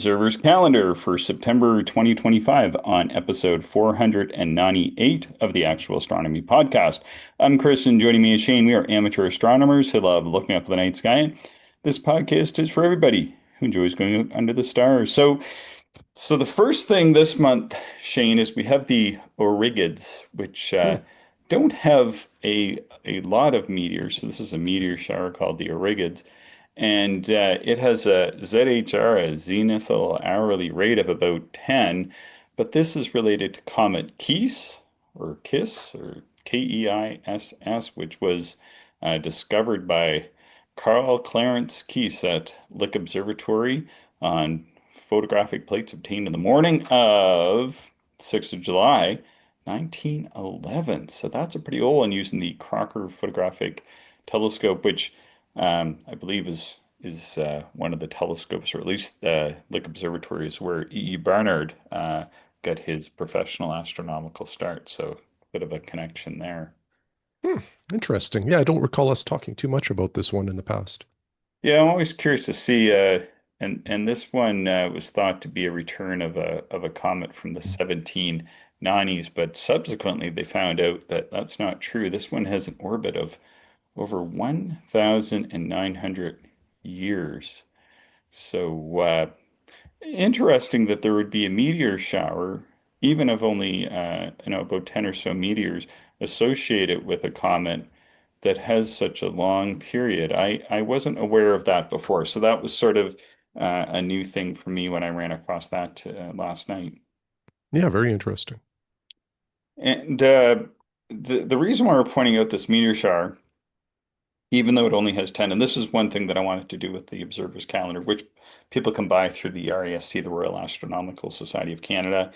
Observer's Calendar for September 2025 on episode 498 of the Actual Astronomy Podcast. I'm Chris, and joining me is Shane. We are amateur astronomers who love looking up at the night sky. This podcast is for everybody who enjoys going out under the stars. So the first thing this month, Shane, is we have the Aurigids, which Hmm, don't have a lot of meteors. So this is a meteor shower called the Aurigids, and it has a ZHR, a zenithal hourly rate of about 10. But this is related to Comet KISS, or KEISS, which was discovered by Carl Clarence Kiess at Lick Observatory on photographic plates obtained in the morning of 6th of July, 1911. So that's a pretty old one using the Crocker Photographic Telescope, which I believe is one of the telescopes, or at least Lick Observatory is where E.E. Barnard got his professional astronomical start. So a bit of a connection there. hmm. Interesting. Yeah, I don't recall us talking too much about this one in the past. Yeah, I'm always curious to see, and this one was thought to be a return of a comet from the 1790s, but subsequently they found out that that's not true. This one has an orbit of over 1,900 years. So interesting that there would be a meteor shower, even of only about 10 or so meteors associated with a comet that has such a long period. I wasn't aware of that before, so that was sort of a new thing for me when I ran across that last night. Yeah, very interesting. And the reason why we're pointing out this meteor shower, even though it only has 10, and this is one thing that I wanted to do with the Observer's Calendar, which people can buy through the RASC, the Royal Astronomical Society of Canada.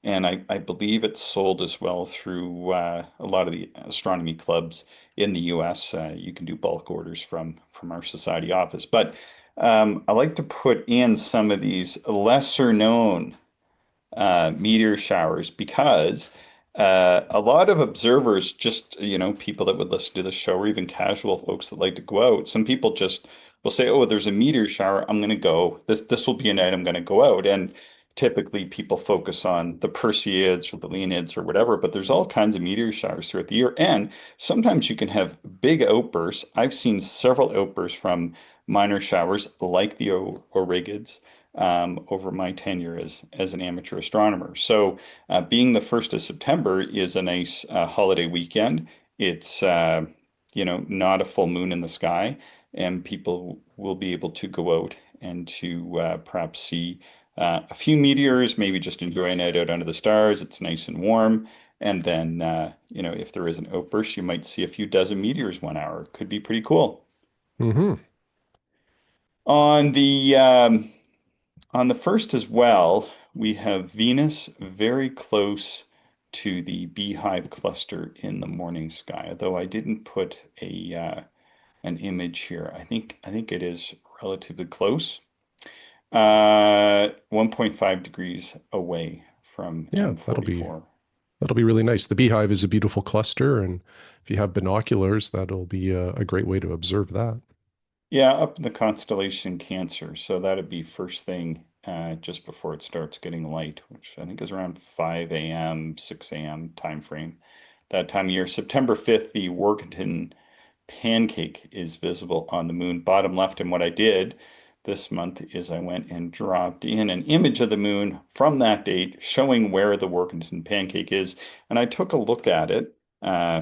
And I believe it's sold as well through a lot of the astronomy clubs in the US. You can do bulk orders from our society office. But I like to put in some of these lesser known meteor showers because a lot of observers, just people that would listen to the show, or even casual folks that like to go out, some people just will say, "Oh, there's a meteor shower. I'm going to go. This will be a night I'm going to go out." And typically, people focus on the Perseids or the Leonids or whatever, but there's all kinds of meteor showers throughout the year, and sometimes you can have big outbursts. I've seen several outbursts from minor showers like the Aurigids over my tenure as an amateur astronomer. So, being the 1st of September is a nice holiday weekend. It's not a full moon in the sky, and people will be able to go out and to perhaps see a few meteors, maybe just enjoy a night out under the stars. It's nice and warm. And then, if there is an outburst, you might see a few dozen meteors 1 hour. Could be pretty cool. Hmm. On the on the first as well, we have Venus very close to the Beehive cluster in the morning sky. Although I didn't put a an image here. I think it is relatively close. 1.5 degrees away from Yeah, M44. that'll be really nice. The Beehive is a beautiful cluster, and if you have binoculars, that'll be a great way to observe that. Yeah, up in the constellation Cancer. So that'd be first thing just before it starts getting light, which I think is around 5 a.m., 6 a.m. time frame. That time of year. September 5th, the Workington pancake is visible on the moon, bottom left. And what I did this month is I went and dropped in an image of the moon from that date showing where the Workington pancake is. And I took a look at it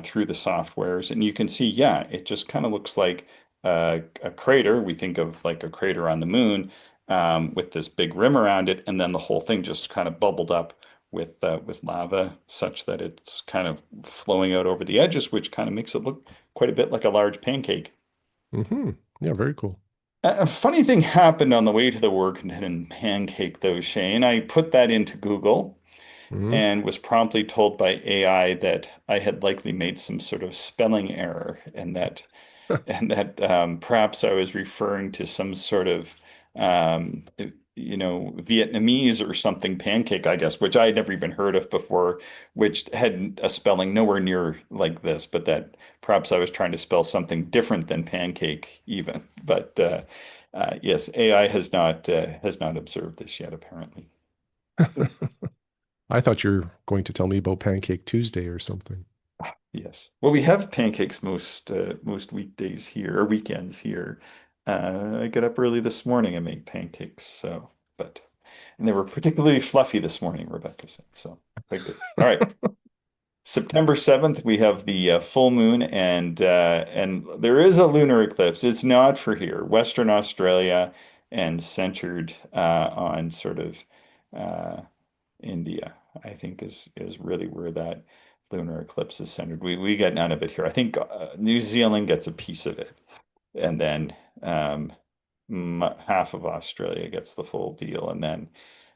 through the softwares, and you can see, yeah, it just kind of looks like a crater. We think of like a crater on the moon with this big rim around it, and then the whole thing just kind of bubbled up with lava, such that it's kind of flowing out over the edges, which kind of makes it look quite a bit like a large pancake. Hmm. Yeah, very cool. A funny thing happened on the way to the Workington pancake, though, Shane. I put that into Google Hmm. and was promptly told by AI that I had likely made some sort of spelling error, and that perhaps I was referring to some sort of um, Vietnamese or something pancake, I guess, which I had never even heard of before, which had a spelling nowhere near like this, but that perhaps I was trying to spell something different than pancake even. But Yes, AI has not observed this yet, apparently. I thought you were going to tell me about Pancake Tuesday or something. Yes. Well, we have pancakes most weekdays here or weekends here. I got up early this morning and made pancakes, but and they were particularly fluffy this morning, Rebecca said. So quite good. All right. September 7th, we have the full moon and there is a lunar eclipse. It's not for here, Western Australia and centered on sort of uh, India, I think is really where that lunar eclipse is centered. We get none of it here. I think New Zealand gets a piece of it, and then half of Australia gets the full deal, and then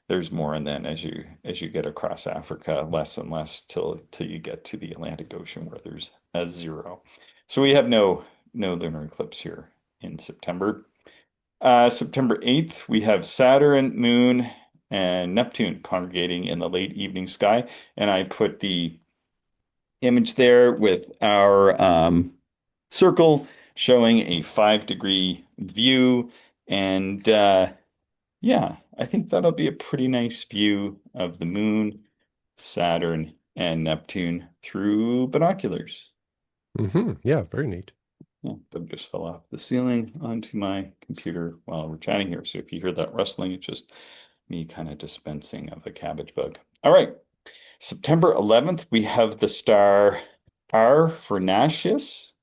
there's more. And then as you get across Africa, less and less till you get to the Atlantic Ocean where there's a zero. So we have no lunar eclipse here in September. September 8th, we have Saturn, Moon, and Neptune congregating in the late evening sky. And I put the image there with our circle showing a 5-degree view. And yeah, I think that'll be a pretty nice view of the moon, Saturn, and Neptune through binoculars. Yeah, very neat. Yeah, Doug just fell off the ceiling onto my computer while we're chatting here. So if you hear that rustling, it's just me kind of dispensing of the cabbage bug. All right. September 11th, we have the star R Furnacus,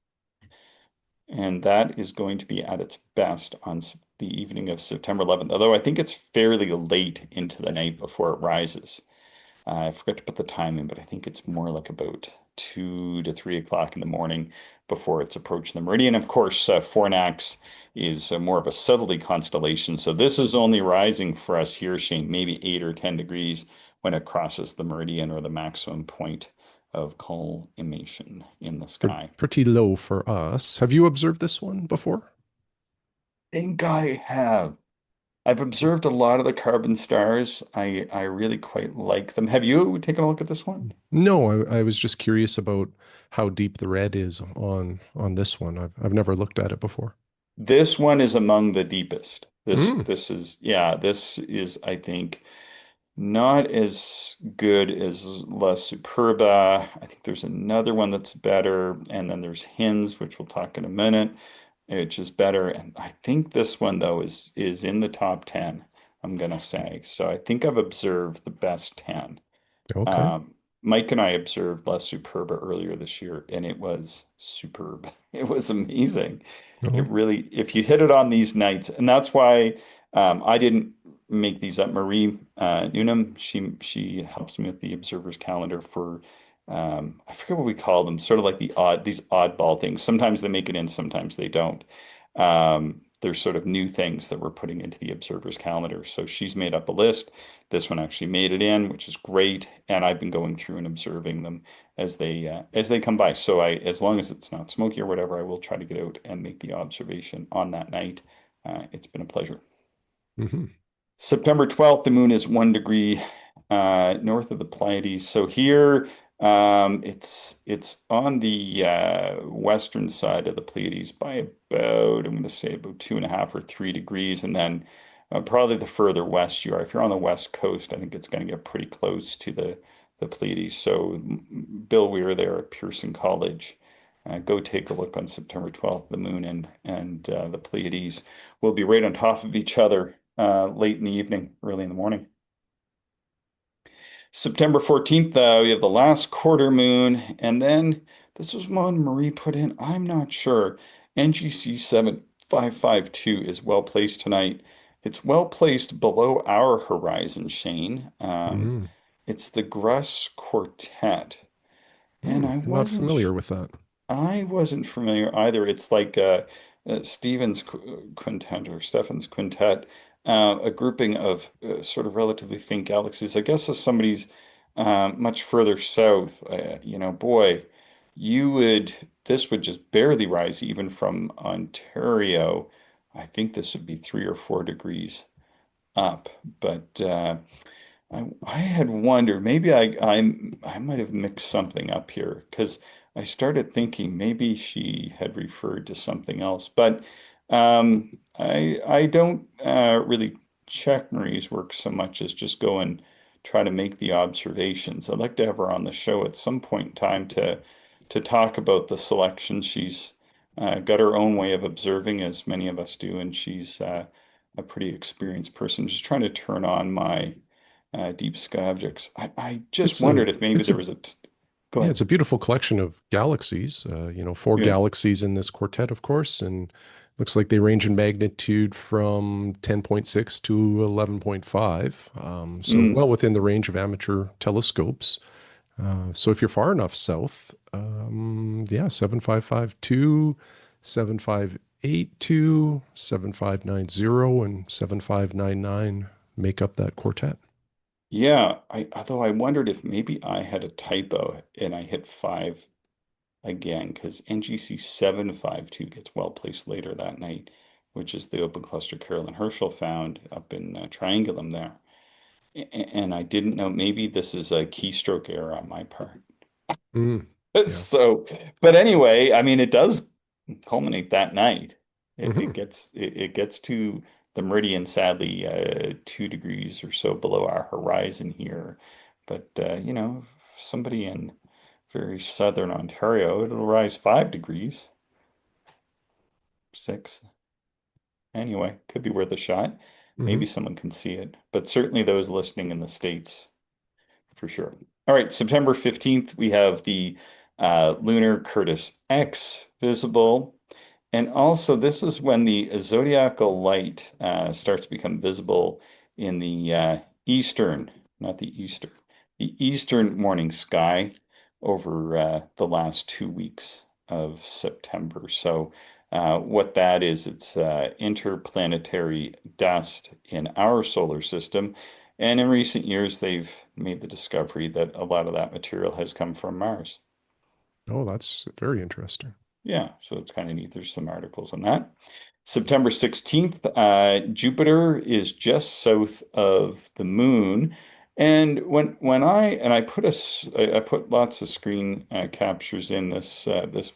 and that is going to be at its best on the evening of September 11th, although I think it's fairly late into the night before it rises. I forgot to put the time in, but I think it's more like about 2 to 3 o'clock in the morning before it's approaching the meridian. Of course, Fornax is more of a southerly constellation, so this is only rising for us here, Shane, maybe 8 or 10 degrees when it crosses the meridian or the maximum point of collimation in the sky. Pretty low for us. Have you observed this one before? Thank God I have. I've observed a lot of the carbon stars. I really quite like them. Have you taken a look at this one? No, I was just curious about how deep the red is on this one. I've never looked at it before. This one is among the deepest. This Mm, this is yeah, this is I think not as good as La Superba. I think there's another one that's better, and then there's Hins, which we'll talk in a minute, which is better. And I think this one though is in the top 10, I'm gonna say. So I think I've observed the best 10. okay. Um, Mike and I observed La Superba earlier this year, and it was superb. It was amazing. It Oh, really, if you hit it on these nights, and that's why I didn't make these up. Marie Newnham, she helps me with the observer's calendar for I forget what we call them, sort of like these oddball things. Sometimes they make it in, sometimes they don't. There's sort of new things that we're putting into the observer's calendar. So she's made up a list. This one actually made it in, which is great. And I've been going through and observing them as they come by. So as long as it's not smoky or whatever, I will try to get out and make the observation on that night. It's been a pleasure. hmm. September 12th, the moon is 1 degree north of the Pleiades. So here, it's on the western side of the Pleiades by about, I'm going to say about 2.5 or 3 degrees. And then probably the further west you are, if you're on the west coast, I think it's going to get pretty close to the Pleiades. So Bill Weir there at Pearson College. Go take a look on September 12th. The moon and the Pleiades will be right on top of each other late in the evening, early in the morning. September 14th, we have the last quarter moon, and then this was one Marie put in. I'm not sure. NGC 7552 is well placed tonight. It's well placed below our horizon, Shane. Mm, It's the Gruss Quartet, and mm, not familiar with that. I wasn't familiar either. It's like Stevens Quintet or Stephen's Quintet, a grouping of sort of relatively faint galaxies. I guess as somebody's much further south, boy, this would just barely rise even from Ontario. I think this would be 3 or 4 degrees up, but I had wondered maybe I might have mixed something up here because I started thinking maybe she had referred to something else. But I don't really check Marie's work so much as just go and try to make the observations. I'd like to have her on the show at some point in time to talk about the selection. She's got her own way of observing, as many of us do, and she's a pretty experienced person. Just trying to turn on my deep sky objects. I just It's a wondered if maybe it's there a was go Yeah, ahead. it's a beautiful collection of galaxies. Four Yeah. galaxies in this quartet, of course, and looks like they range in magnitude from 10.6 to 11.5. So Mm. well within the range of amateur telescopes. So if you're far enough south, yeah, 7552, 7582, 7590, and 7599 make up that quartet. Yeah, although I wondered if maybe I had a typo and I hit five again, because NGC 752 gets well placed later that night, which is the open cluster Carolyn Herschel found up in Triangulum there. And I didn't know, maybe this is a keystroke error on my part. Mm, yeah. So, but anyway, I mean, it does culminate that night. Mhm. It gets to the meridian, sadly, 2 degrees or so below our horizon here. But somebody in very southern Ontario, it'll rise 5 degrees, 6. Anyway, could be worth a shot. Maybe Mhm. someone can see it, but certainly those listening in the States for sure. All right, September 15th, we have the lunar Curtis X visible. And also, this is when the zodiacal light starts to become visible in the eastern, not the eastern, the eastern morning sky over the last 2 weeks of September. So, what that is, it's interplanetary dust in our solar system. And in recent years, they've made the discovery that a lot of that material has come from Mars. Oh, that's very interesting. Yeah, so it's kind of neat. There's some articles on that. September 16th, Jupiter is just south of the moon. And when I put I put lots of screen captures in this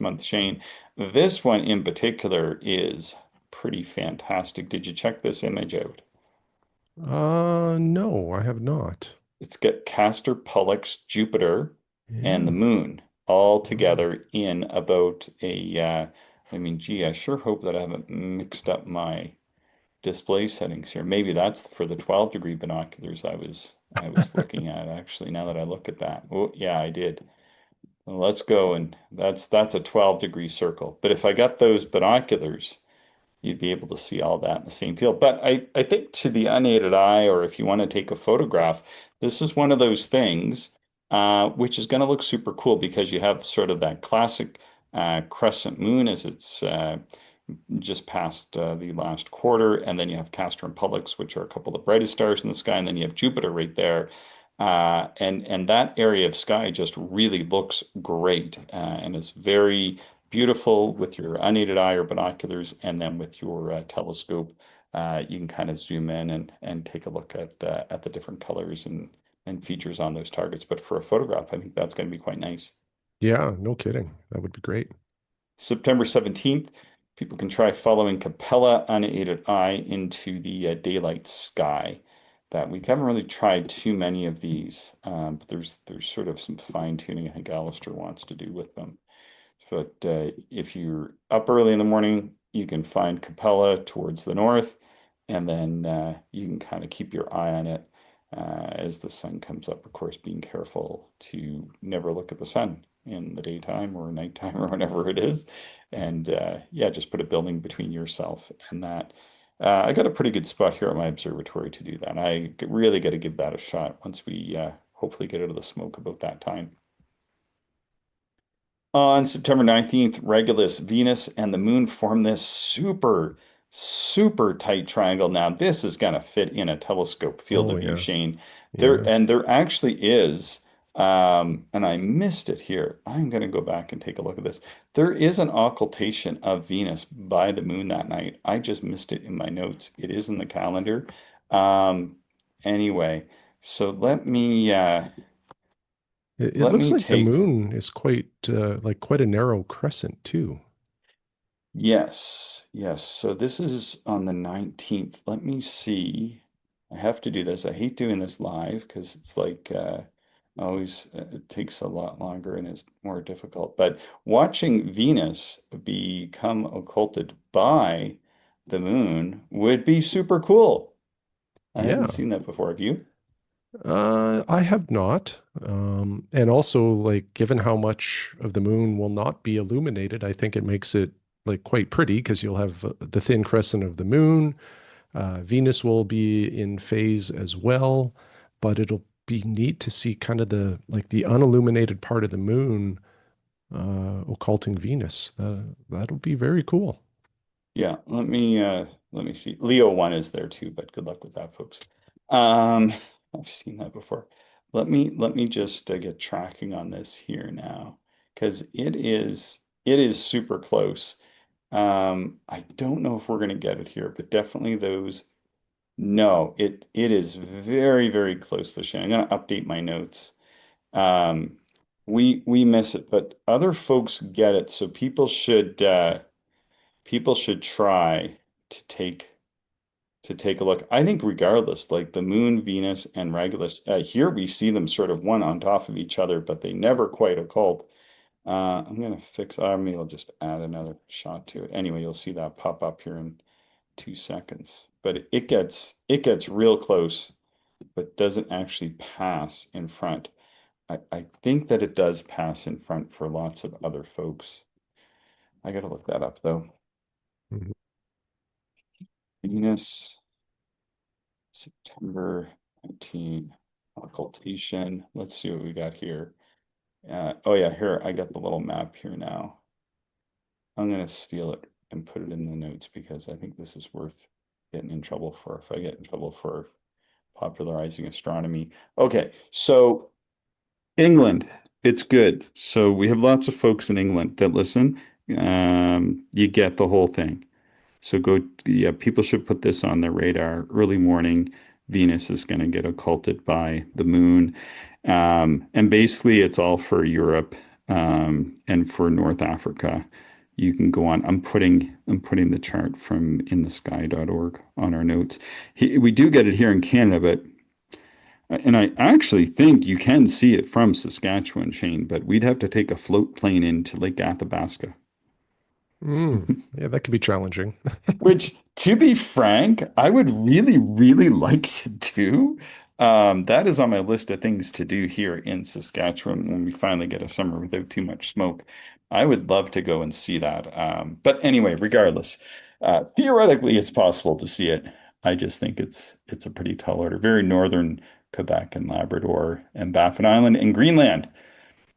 month, Shane. This one in particular is pretty fantastic. Did you check this image out? No, I have not. It's got Castor, Pollux, Jupiter, and the Yeah. moon all Wow. together in about a I mean, gee, I sure hope that I haven't mixed up my display settings here. Maybe that's for the 12-degree binoculars I was looking at actually, now that I look at that. Oh, yeah, I did. Well, let's go, and that's a 12-degree circle. But if I got those binoculars, you'd be able to see all that in the same field. But I think to the unaided eye, or if you want to take a photograph, this is one of those things which is going to look super cool because you have sort of that classic crescent moon as it's just past the last quarter, and then you have Castor and Pollux, which are a couple of the brightest stars in the sky, and then you have Jupiter right there. And that area of sky just really looks great, and it's very beautiful with your unaided eye or binoculars, and then with your telescope, you can kind of zoom in and take a look at the different colors and features on those targets. But for a photograph, I think that's going to be quite nice. Yeah, no kidding. That would be great. September 17th, people can try following Capella unaided eye into the daylight sky. That we haven't really tried too many of these, but there's sort of some fine tuning I think Alistair wants to do with them. But if you're up early in the morning, you can find Capella towards the north, and then you can kind of keep your eye on it as the sun comes up. Of course, being careful to never look at the sun in the daytime or nighttime or whenever it is. And yeah, just put a building between yourself and that. I got a pretty good spot here at my observatory to do that. Really got to give that a shot once we hopefully get out of the smoke about that time. On September 19th, Regulus, Venus, and the moon form this super, super tight triangle. Now, this is going to fit in a telescope field Oh of view, yeah. Shane. Yeah. There actually is, and I missed it here. I'm going to go back and take a look at this. There is an occultation of Venus by the moon that night. I just missed it in my notes. It is in the calendar. Um, anyway, so It let looks me like the take. moon is quite a narrow crescent too. Yes, yes. So this is on the 19th. Let me see. I have to do this. I hate doing this live because it's like always it takes a lot longer and is more difficult. But watching Venus become occulted by the moon would be super cool. I haven't Yeah. seen that before. Have you? I have not. And also, like, given how much of the moon will not be illuminated, I think it makes it like quite pretty because you'll have the thin crescent of the moon. Venus will be in phase as well, but it'll be neat to see kind of the unilluminated part of the moon occulting Venus. That'll be very cool. Yeah, let me see. Leo 1 is there too, but good luck with that, folks. Um, I've seen that before. Let me just get tracking on this here now because it is super close. I don't know if we're gonna get it here, but definitely those. No, it is very, very close to Shannon. I'm gonna update my notes. Um, we miss it, but other folks get it, so people should try to take a look. I think regardless, like the Moon, Venus, and Regulus, here we see them sort of one on top of each other, but they never quite occult. I'm gonna fix. Maybe I'll just add another shot to it. Anyway, you'll see that pop up here in 2 seconds. But it gets real close, but doesn't actually pass in front. I think that it does pass in front for lots of other folks. I gotta look that up though. Mhm. Venus. September 19, occultation. Let's see what we got here. Oh yeah, here I got the little map here now. I'm gonna steal it and put it in the notes because I think this is worth getting in trouble for if I get in trouble for popularizing astronomy. Okay, so England, it's good. So we have lots of folks in England that listen. You get the whole thing. So yeah, people should put this on their radar. Early morning, Venus is going to get occulted by the moon. And basically, it's all for Europe and for North Africa. You can go on. I'm putting the chart from inthesky.org on our notes. We do get it here in Canada, and I actually think you can see it from Saskatchewan, Shane, but we'd have to take a float plane into Lake Athabasca. Yeah, that could be challenging. Which, to be frank, I would really, really like to do. That is on my list of things to do here in Saskatchewan when we finally get a summer without too much smoke. I would love to go and see that. But anyway, regardless, theoretically, it's possible to see it. I just think it's a pretty tall order. Very northern Quebec and Labrador and Baffin Island and Greenland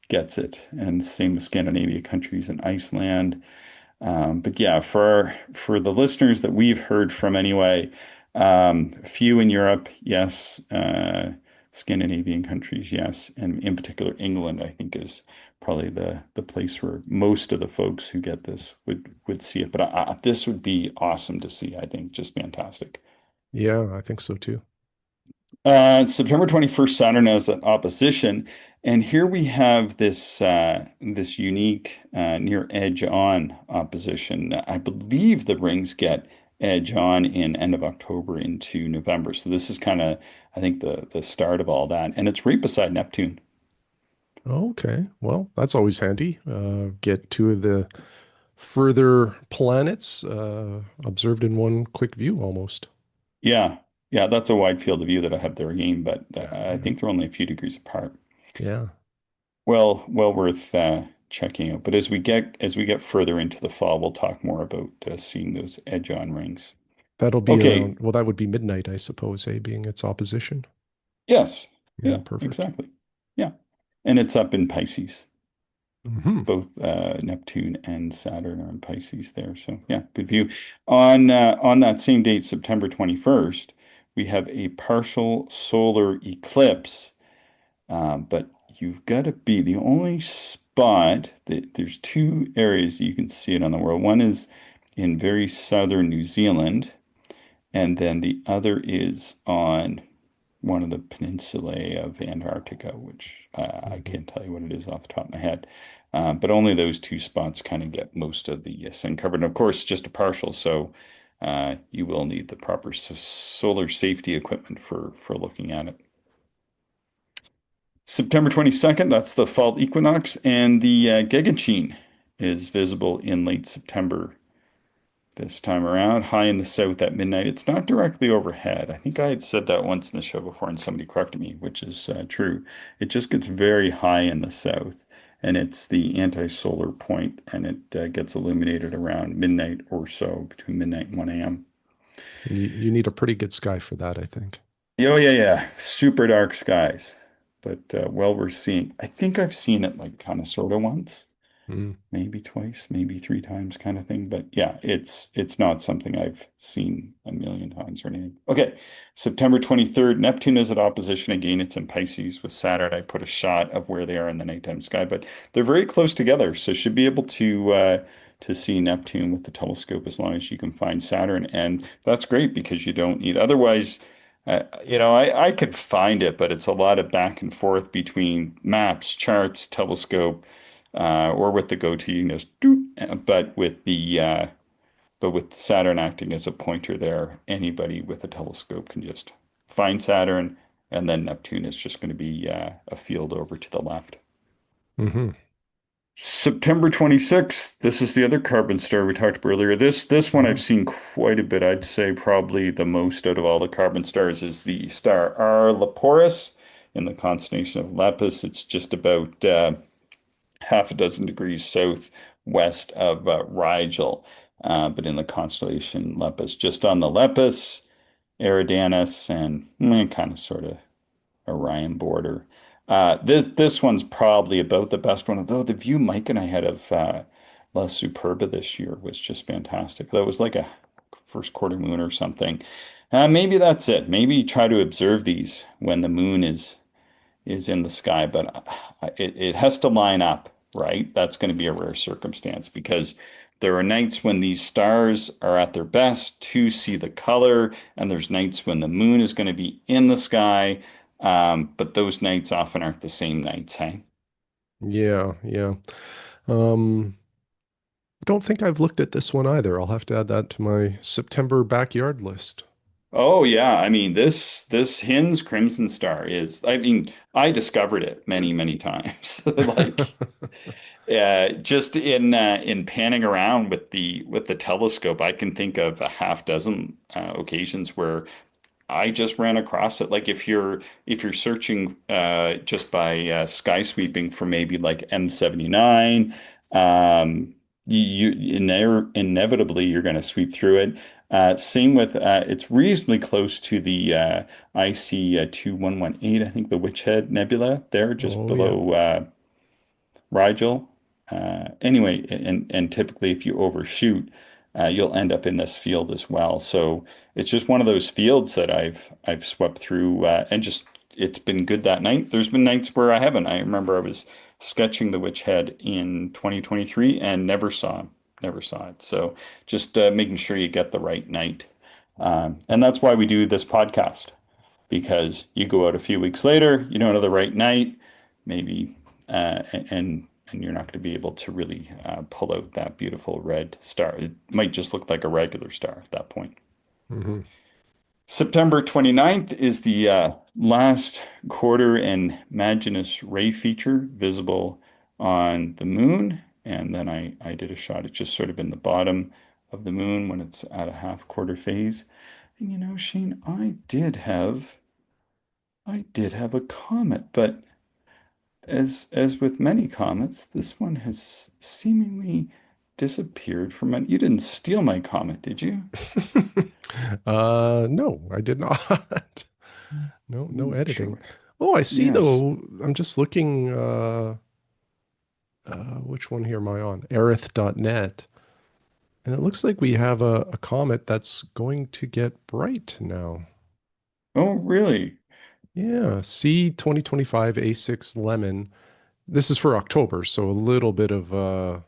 gets it, and same with Scandinavia countries and Iceland. But yeah, for the listeners that we've heard from anyway, few in Europe, yes. Scandinavian countries, yes, and in particular England, I think is probably the place where most of the folks who get this would see it. But this would be awesome to see. I think just fantastic. Yeah, I think so too. September 21st, Saturn has an opposition, and here we have this unique near edge on opposition. I believe the rings get edge on in end of October into November. So this is kind of, I think, the start of all that, and it's right beside Neptune. Okay, well, that's always handy. Get two of the further planets observed in one quick view almost. Yeah, yeah, that's a wide field of view that I have there again, but I Yeah. think they're only a few degrees apart. Yeah. Well worth checking out. But as we get further into the fall, we'll talk more about seeing those edge-on rings. That'll be Okay. around, well, that would be midnight, I suppose, being its opposition. Yes. Yeah, Yeah, perfect. exactly. Yeah. And it's up in Pisces. Hmm. Both Neptune and Saturn are in Pisces there. So yeah, good view. On that same date, September 21st, we have a partial solar eclipse. But you've got to be the only spot that there's two areas you can see it on the world. One is in very southern New Zealand, and then the other is on. one of the peninsulae of Antarctica, which I Mhm. can't tell you what it is off the top of my head. But only those two spots kind of get most of the sun covered. And of course, just a partial, so you will need the proper solar safety equipment for looking at it. September 22nd, that's the fall equinox, and the Gagachine is visible in late September this time around, high in the south at midnight. It's not directly overhead. I think I had said that once in the show before, and somebody corrected me, which is true. It just gets very high in the south, and it's the anti-solar point, and it gets illuminated around midnight or so, between midnight and 1 a.m. And you need a pretty good sky for that, I think. Oh, yeah, yeah. Super dark skies. But well, we're seeing, I think I've seen it like kind of sort of once. Mm. Maybe twice, maybe three times kind of thing. But yeah, it's not something I've seen a million times or anything. Okay, September 23rd, Neptune is at opposition again. It's in Pisces with Saturn. I put a shot of where they are in the nighttime sky, but they're very close together. So should be able to see Neptune with the telescope as long as you can find Saturn. And that's great because you don't need otherwise. I could find it, but it's a lot of back and forth between maps, charts, telescope or with the goatee, you can just do. But with Saturn acting as a pointer there, anybody with a telescope can just find Saturn, and then Neptune is just going to be a field over to the left. Hmm. September 26th, this is the other carbon star we talked about earlier. This one I've Hmm. seen quite a bit. I'd say probably the most out of all the carbon stars is the star R Leporis in the constellation of Lepus. It's just about half a dozen degrees southwest of Rigel, but in the constellation Lepus, just on the Lepus, Eridanus, and kind of sort of Orion border. This one's probably about the best one, although the view Mike and I had of La Superba this year was just fantastic. That was like a first quarter moon or something. Maybe that's it. Maybe try to observe these when the moon is in the sky, but it has to line up, right? That's going to be a rare circumstance because there are nights when these stars are at their best to see the color, and there's nights when the moon is going to be in the sky, but those nights often aren't the same nights, hey? Yeah, yeah. Um, I don't think I've looked at this one either. I'll have to add that to my September backyard list. Oh yeah, I mean this Hin's Crimson Star is, I mean, I discovered it many, many times. Like just in panning around with the telescope, I can think of a half dozen occasions where I just ran across it. Like if you're searching just by sky sweeping for maybe like M79, inevitably you're going to sweep through it. Same with it's reasonably close to the IC 2118, I think the Witch Head Nebula there, just Oh yeah. below Rigel. Anyway, and typically if you overshoot, you'll end up in this field as well. So it's just one of those fields that I've swept through, and just it's been good that night. There's been nights where I haven't. I remember I was sketching the Witch Head in 2023 and never saw it. So just making sure you get the right night, and that's why we do this podcast because you go out a few weeks later, you don't have the right night, maybe, and you're not going to be able to really pull out that beautiful red star. It might just look like a regular star at that point. Hmm. September 29th is the last quarter and Maginus Ray feature visible on the moon. And then I did a shot. It's just sort of in the bottom of the moon when it's at a half quarter phase. And Shane, I did have a comet, but as with many comets, this one has seemingly disappeared from it. You didn't steal my comet, did you? No, I did not. No, no editing. Sure. Oh, I see Yes. though. I'm just looking, which one here am I on? Aerith.net. And it looks like we have a comet that's going to get bright now. Oh, really? Yeah, C 2025 A6 Lemon. This is for October, so a little bit of a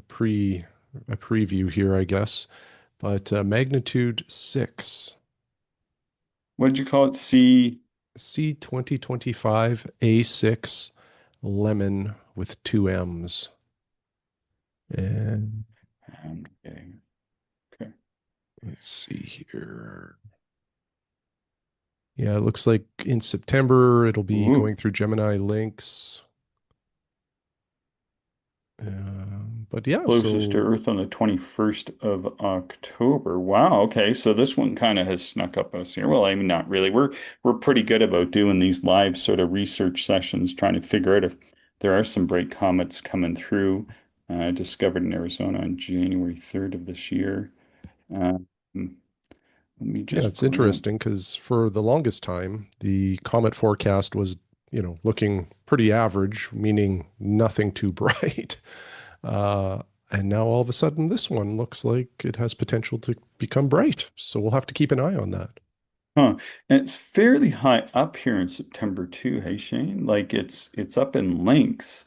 pre a preview here, I guess. But magnitude 6. What did you call it? C. C2025 A6 lemon with 2 M's. And I'm kidding. Okay. let's see here. Yeah, it looks like in September it'll be Ooh. going through Gemini Links. But yeah, Closest to so Earth on the 21st of October. Wow. Okay. So this one kind of has snuck up us here. Well, I mean, not really. We're pretty good about doing these live sort of research sessions, trying to figure out if there are some bright comets coming through. Discovered in Arizona on January 3rd of this year. Uh, let me yeah, just it's grab. interesting because for the longest time, the comet forecast was, looking pretty average, meaning nothing too bright. Uh, and now all of a sudden, this one looks like it has potential to become bright. So we'll have to keep an eye on that. Huh. And it's fairly high up here in September too, hey Shane? Like it's up in Lynx.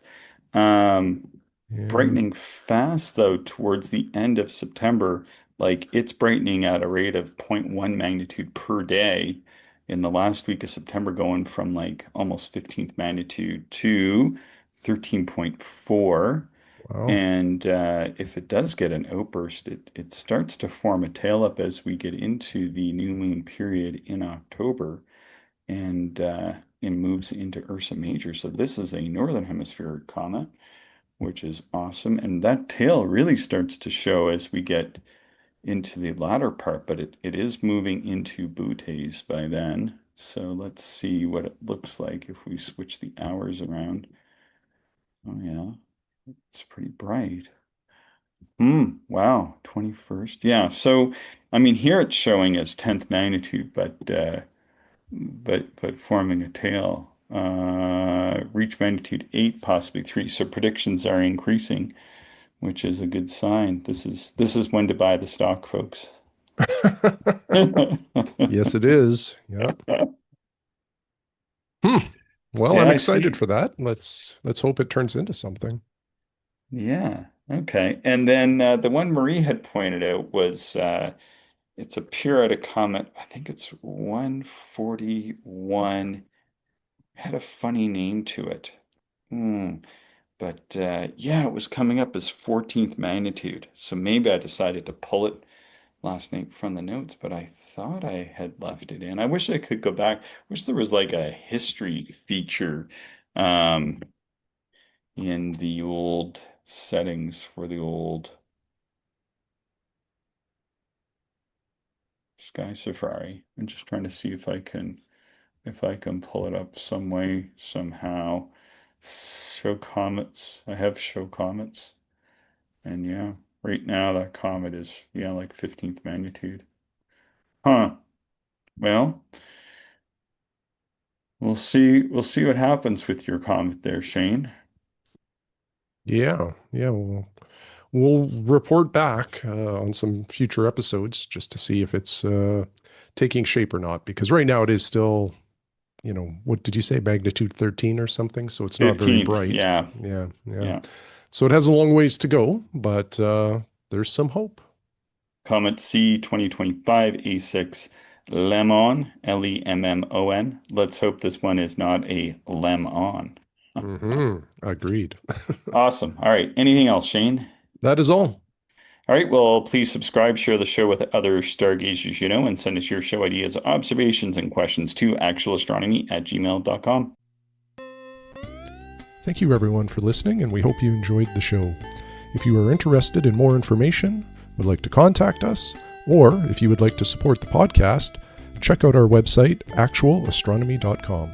Um, Yeah. Brightening fast though towards the end of September. Like it's brightening at a rate of zero point 0.1 magnitude per day in the last week of September, going from like almost 15th magnitude to 13.4. Wow. And if it does get an outburst, it starts to form a tail up as we get into the new moon period in October, and it moves into Ursa Major. So this is a northern hemisphere comet, which is awesome. And that tail really starts to show as we get into the latter part, but it is moving into Bootes by then. So let's see what it looks like if we switch the hours around. Oh yeah, it's pretty bright. Wow, 21st. Yeah, so I mean here it's showing as 10th magnitude, but forming a tail. Reach magnitude 8, possibly 3. So predictions are increasing, which is a good sign. This is when to buy the stock, folks. Yes, it is. Yeah. Hmm. Well, Yeah, I'm I excited see. for that. Let's hope it turns into something. Yeah. Okay. And then the one Marie had pointed out was it's a periodic comet. I think it's 141. Had a funny name to it. Hmm. But yeah, it was coming up as 14th magnitude. So maybe I decided to pull it last night from the notes, but I thought I had left it in. I wish I could go back. Wish there was like a history feature um, in the old settings for the old Sky Safari. I'm just trying to see if I can pull it up some way, somehow. Show comets. I have show comets. And yeah, right now that comet is, yeah, like 15th magnitude. Huh. Well, we'll see what happens with your comet there, Shane. Yeah. Yeah. We'll report back on some future episodes just to see if it's taking shape or not. Because right now it is still, what did you say, magnitude 13 or something? So it's not very 15th, bright. yeah. Yeah. Yeah. Yeah. So it has a long ways to go, but there's some hope. Comet C 2025 A6 Lemon, Lemmon. Let's hope this one is not a Lemon. Agreed. Awesome. All right. Anything else, Shane? That is all. All right. Well, please subscribe, share the show with other stargazers you know, and send us your show ideas, observations, and questions to actualastronomy@gmail.com. Thank you, everyone, for listening, and we hope you enjoyed the show. If you are interested in more information, would like to contact us, or if you would like to support the podcast, check out our website, actualastronomy.com.